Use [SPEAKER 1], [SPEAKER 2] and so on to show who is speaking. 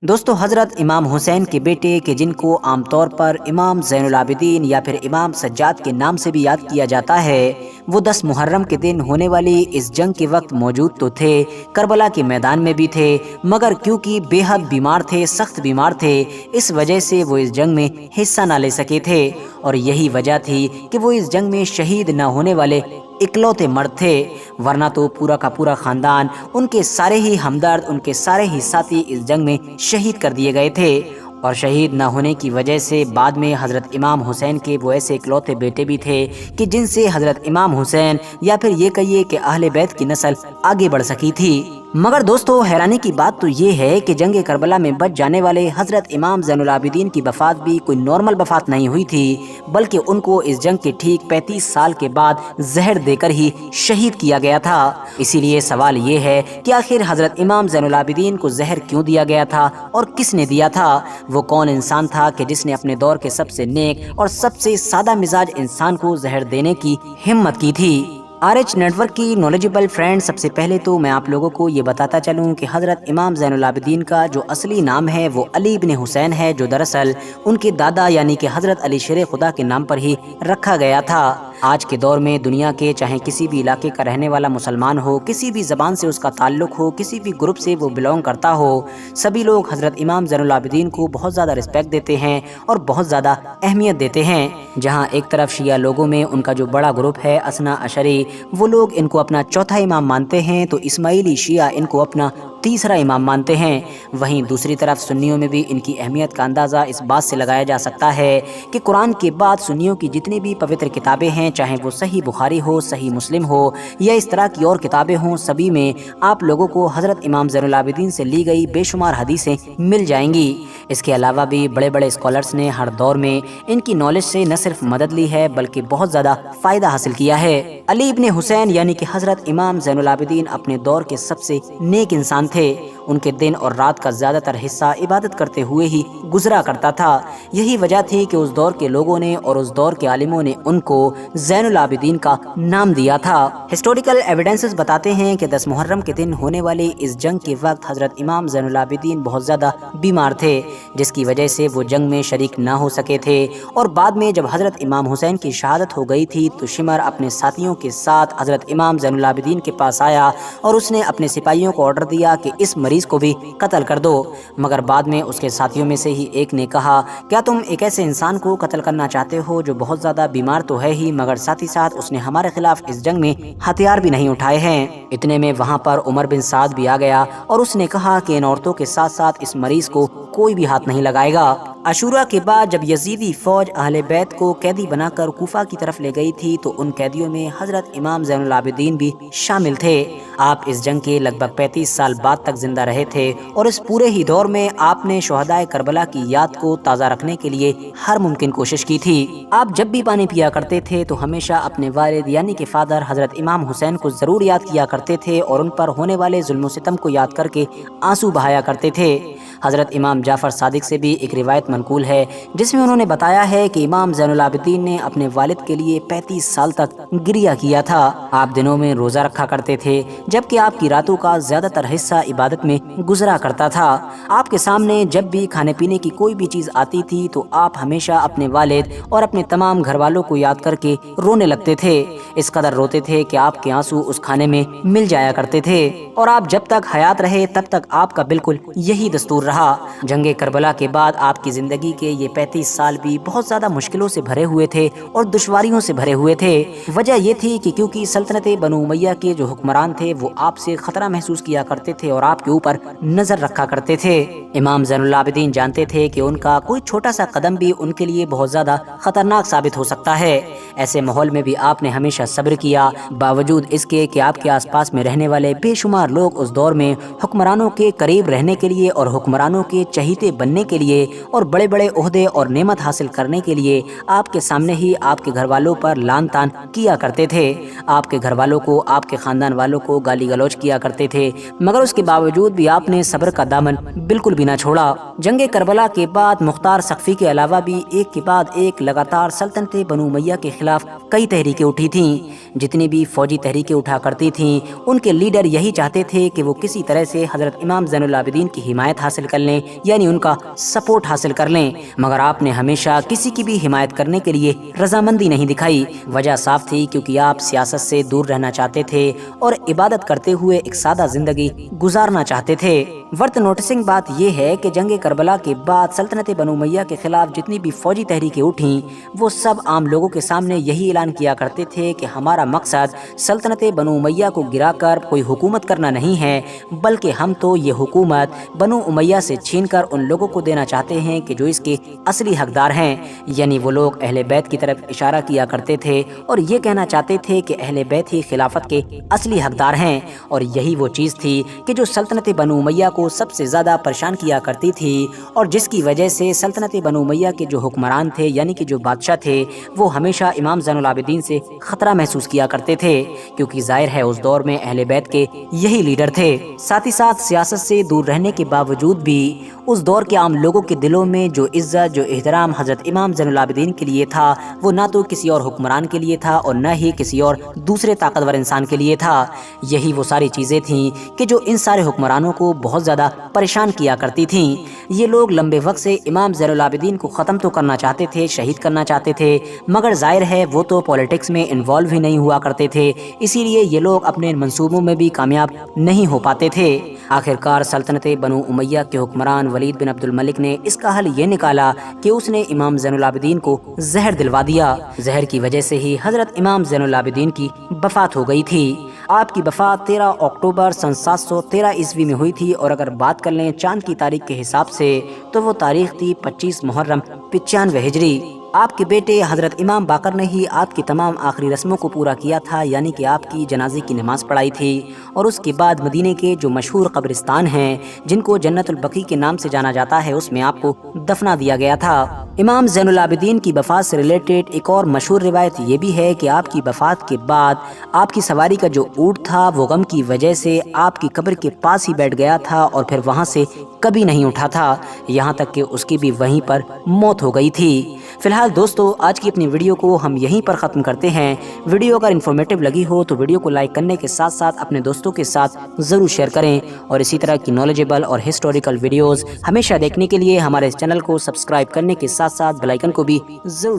[SPEAKER 1] दोस्तों, हज़रत इमाम हुसैन के बेटे के जिनको आम तौर पर इमाम ज़ैनुल आबिदीन या फिर इमाम सज्जाद के नाम से भी याद किया जाता है, वो 10 मुहर्रम के दिन होने वाली इस जंग के वक्त मौजूद तो थे, करबला के मैदान में भी थे, मगर क्योंकि बेहद बीमार थे, सख्त बीमार थे, इस वजह से वो इस जंग में हिस्सा ना ले सके थे। और यही वजह थी कि वो इस जंग में शहीद न होने वाले इकलौते मर्द थे, वरना तो पूरा का पूरा खानदान, उनके सारे ही हमदर्द, उनके सारे ही साथी इस जंग में शहीद कर दिए गए थे। और शहीद न होने की वजह से बाद में हज़रत इमाम हुसैन के वो ऐसे इकलौते बेटे भी थे कि जिनसे हज़रत इमाम हुसैन या फिर ये कहिए कि अहले बैत की नस्ल आगे बढ़ सकी थी। मगर दोस्तों, हैरानी की बात तो ये है कि जंग करबला में बच जाने वाले हज़रत इमाम ज़ैनुल आबिदीन की वफ़ात भी कोई नॉर्मल वफ़ात नहीं हुई थी, बल्कि उनको इस जंग के ठीक 35 साल के बाद जहर देकर ही शहीद किया गया था। इसीलिए सवाल ये है कि आखिर हज़रत इमाम ज़ैनुल आबिदीन को जहर क्यों दिया गया था और किसने दिया था? वो कौन इंसान था कि जिसने अपने दौर के सबसे नेक और सबसे सादा मिजाज इंसान को जहर देने की हिम्मत की थी? RH नेटवर्क की नॉलेजेबल फ्रेंड, सबसे पहले तो मैं आप लोगों को ये बताता चलूं कि हज़रत इमाम ज़ैनुल आबिदीन का जो असली नाम है वो अली इब्न हुसैन है, जो दरअसल उनके दादा यानी कि हज़रत अली शेर खुदा के नाम पर ही रखा गया था। आज के दौर में दुनिया के चाहे किसी भी इलाके का रहने वाला मुसलमान हो, किसी भी ज़बान से उसका ताल्लुक़ हो, किसी भी ग्रुप से वो बिलोंग करता हो, सभी लोग हज़रत इमाम ज़ैनुल आबिदीन को बहुत ज़्यादा रिस्पेक्ट देते हैं और बहुत ज़्यादा अहमियत देते हैं। जहाँ एक तरफ शिया लोगों में उनका जो बड़ा ग्रुप है असना अशरी, वो लोग इनको अपना चौथा इमाम मानते हैं, तो इस्माइली शिया इनको अपना तीसरा इमाम मानते हैं। वहीं दूसरी तरफ सुन्नियों में भी इनकी अहमियत का अंदाज़ा इस बात से लगाया जा सकता है कि कुरान के बाद सुन्नियों की जितनी भी पवित्र किताबें हैं, चाहे वो सही बुखारी हो, सही मुस्लिम हो या इस तरह की और किताबें हों, सभी में आप लोगों को हज़रत इमाम ज़ैनुल आबिदीन से ली गई बेशुमार हदीसें मिल जाएंगी। इसके अलावा भी बड़े बड़े स्कॉलर्स ने हर दौर में इनकी नॉलेज से न सिर्फ मदद ली है बल्कि बहुत ज़्यादा फ़ायदा हासिल किया है। अली इब्न हुसैन यानी कि हज़रत इमाम ज़ैनुल आबिदीन अपने दौर के सबसे नेक इंसान थे। उनके दिन और रात का ज़्यादातर हिस्सा इबादत करते हुए ही गुजरा करता था। यही वजह थी कि उस दौर के लोगों ने और उस दौर के आलिमों ने उनको ज़ैनुल आबिदीन का नाम दिया था। हिस्टोरिकल एविडेंसेस बताते हैं कि 10 मुहर्रम के दिन होने वाली इस जंग के वक्त हज़रत इमाम ज़ैनुल आबिदीन बहुत ज़्यादा बीमार थे, जिसकी वजह से वो जंग में शरीक ना हो सके थे। और बाद में जब हज़रत इमाम हुसैन की शहादत हो गई थी तो शिमर अपने साथियों के साथ हज़रत इमाम ज़ैनुल आबिदीन के पास आया और उसने अपने सिपाहियों को ऑर्डर दिया कि इस मरीज़ को भी कत्ल कर दो। मगर बाद में उसके साथियों में से ही एक ने कहा, क्या तुम एक ऐसे इंसान को कत्ल करना चाहते हो जो बहुत ज़्यादा बीमार तो है ही, मगर साथ ही साथ उसने हमारे खिलाफ इस जंग में हथियार भी नहीं उठाए हैं? इतने में वहाँ पर उमर बिन साद भी आ गया और उसने कहा कि इन औरतों के साथ साथ इस मरीज़ को कोई भी हाथ नहीं लगाएगा। अशूरा के बाद जब यजीदी फौज अहले बैत को कैदी बनाकर कूफा की तरफ ले गई थी तो उन कैदियों में हज़रत इमाम ज़ैनुल आबिदीन भी शामिल थे। आप इस जंग के लगभग 35 साल बाद तक जिंदा रहे थे और इस पूरे ही दौर में आपने शोहदाए करबला की याद को ताज़ा रखने के लिए हर मुमकिन कोशिश की थी। आप जब भी पानी पिया करते थे तो हमेशा अपने वालिद यानी कि फादर हज़रत इमाम हुसैन को ज़रूर याद किया करते थे और उन पर होने वाले जुल्म सितम को याद करके आंसू बहाया करते थे। हज़रत इमाम जाफ़र सादिक से भी एक रिवायत मनकूल है जिसमें उन्होंने बताया है कि इमाम ज़ैनुल आबिदीन ने अपने वालिद के लिए 35 साल तक गिरिया किया था। आप दिनों में रोज़ा रखा करते थे जबकि आपकी रातों का ज़्यादातर हिस्सा इबादत में गुजरा करता था। आपके सामने जब भी खाने पीने की कोई भी चीज़ आती थी तो आप हमेशा अपने वालिद और अपने तमाम घर वालों को याद करके रोने लगते थे। इस कदर रोते थे कि आपके आंसू उस खाने में मिल जाया करते थे और आप जब तक हयात रहे तब तक आपका बिल्कुल यही दस्तूर रहा। जंगे करबला के बाद आपकी ज़िंदगी के ये 35 साल भी बहुत ज़्यादा मुश्किलों से भरे हुए थे और दुश्वारियों से भरे हुए थे। वजह ये थी कि क्योंकि सल्तनत बनु उमैया के जो हुक्मरान थे वो आपसे ख़तरा महसूस किया करते थे और आपके ऊपर नज़र रखा करते थे। इमाम ज़ैनुल आबिदीन जानते थे कि उनका कोई छोटा सा कदम भी उनके लिए बहुत ज़्यादा ख़तरनाक साबित हो सकता है। ऐसे माहौल में भी आपने हमेशा सब्र किया, बावजूद इसके कि आपके आसपास में रहने वाले बेशुमार लोग उस दौर में हुक्मरानों के करीब रहने के लिए और हुक्मरानों के चहीते बनने के लिए और बड़े बड़े ओहदे और नेमत हासिल करने के लिए आपके सामने ही आपके घर वालों पर लान तान किया करते थे। आपके घर वालों को, आपके ख़ानदान वालों को गाली गलौज किया करते थे, मगर उसके बावजूद भी आपने सब्र का दामन बिल्कुल भी ना छोड़ा। जंगे करबला के बाद मुख्तार सख्फी के अलावा भी एक के बाद एक लगातार सल्तनत बनु उमैया के खिलाफ कई तहरीकें उठी थीं। जितनी भी फौजी तहरीकें उठा करती थीं उनके लीडर यही चाहते थे कि वो किसी तरह से हज़रत इमाम ज़ैनुल आबिदीन की हिमायत हासिल کر لیں یعنی ان کا سپورٹ حاصل کر لیں، مگر آپ نے ہمیشہ کسی کی بھی حمایت کرنے کے لیے رضامندی نہیں دکھائی۔ وجہ صاف تھی، کیونکہ آپ سیاست سے دور رہنا چاہتے تھے اور عبادت کرتے ہوئے ایک سادہ زندگی گزارنا چاہتے تھے۔ ورث نوٹسنگ بات یہ ہے کہ جنگ کربلا کے بعد سلطنت بنو امیہ کے خلاف جتنی بھی فوجی تحریکیں اٹھیں، وہ سب عام لوگوں کے سامنے یہی اعلان کیا کرتے تھے کہ ہمارا مقصد سلطنت بنو امیہ کو گرا کر کوئی حکومت کرنا نہیں ہے، بلکہ ہم تو یہ حکومت بنو امیہ سے چھین کر ان لوگوں کو دینا چاہتے ہیں کہ جو اس کے اصلی حقدار ہیں، یعنی وہ لوگ اہل بیت کی طرف اشارہ کیا کرتے تھے اور یہ کہنا چاہتے تھے کہ اہل بیت ہی خلافت کے اصلی حقدار ہیں، اور یہی وہ چیز تھی کہ جو سلطنت بنو امیہ کو سب سے زیادہ پریشان کیا کرتی تھی، اور جس کی وجہ سے سلطنت بنو امیہ کے جو حکمران تھے یعنی کہ جو بادشاہ تھے، وہ ہمیشہ امام زین العابدین سے خطرہ محسوس کیا کرتے تھے، کیونکہ ظاہر ہے اس دور میں اہل بیت کے یہی لیڈر تھے۔ ساتھ ہی ساتھ سیاست سے دور رہنے کے باوجود بھی اس دور کے عام لوگوں کے دلوں میں جو عزت، جو احترام حضرت امام زین العابدین کے لیے تھا، وہ نہ تو کسی اور حکمران کے لیے تھا اور نہ ہی کسی اور دوسرے طاقتور انسان کے لیے تھا۔ یہی وہ ساری چیزیں تھیں کہ جو ان سارے حکمرانوں کو بہت زیادہ پریشان کیا کرتی تھیں۔ یہ لوگ لمبے وقت سے امام زین العابدین کو ختم تو کرنا چاہتے تھے، شہید کرنا چاہتے تھے، مگر ظاہر ہے وہ تو پولیٹکس میں انوالو ہی نہیں ہوا کرتے تھے، اسی لیے یہ لوگ اپنے منصوبوں میں بھی کامیاب نہیں ہو پاتے تھے۔ آخرکار سلطنت بنو امیہ کے حکمران ولید بن عبد الملک نے اس کا حل یہ نکالا کہ اس نے امام زین العابدین کو زہر دلوا دیا۔ زہر کی وجہ سے ہی حضرت امام زین العابدین کی وفات ہو گئی تھی۔ آپ کی وفات 13 اکتوبر سن 713 عیسوی میں ہوئی تھی، اور اگر بات کر لیں چاند کی تاریخ کے حساب سے تو وہ تاریخ تھی 25 محرم 95 ہجری۔ آپ کے بیٹے حضرت امام باقر نے ہی آپ کی تمام آخری رسموں کو پورا کیا تھا، یعنی کہ آپ کی جنازے کی نماز پڑھائی تھی، اور اس کے بعد مدینے کے جو مشہور قبرستان ہیں جن کو جنت البقیع کے نام سے جانا جاتا ہے، اس میں آپ کو دفنا دیا گیا تھا۔ امام زین العابدین کی وفات سے ریلیٹڈ ایک اور مشہور روایت یہ بھی ہے کہ آپ کی وفات کے بعد آپ کی سواری کا جو اونٹ تھا وہ غم کی وجہ سے آپ کی قبر کے پاس ہی بیٹھ گیا تھا اور پھر وہاں سے کبھی نہیں اٹھا تھا، یہاں تک کہ اس کی بھی وہیں پر موت ہو گئی تھی۔ فی الحال دوستو، آج کی اپنی ویڈیو کو ہم یہیں پر ختم کرتے ہیں۔ ویڈیو اگر انفارمیٹیو لگی ہو تو ویڈیو کو لائک کرنے کے ساتھ ساتھ اپنے دوستوں کے ساتھ ضرور شیئر کریں، اور اسی طرح کی نالجیبل اور ہسٹوریکل ویڈیوز ہمیشہ دیکھنے کے لیے ہمارے اس چینل کو سبسکرائب کرنے کے ساتھ ساتھ بیل آئیکن کو بھی ضرور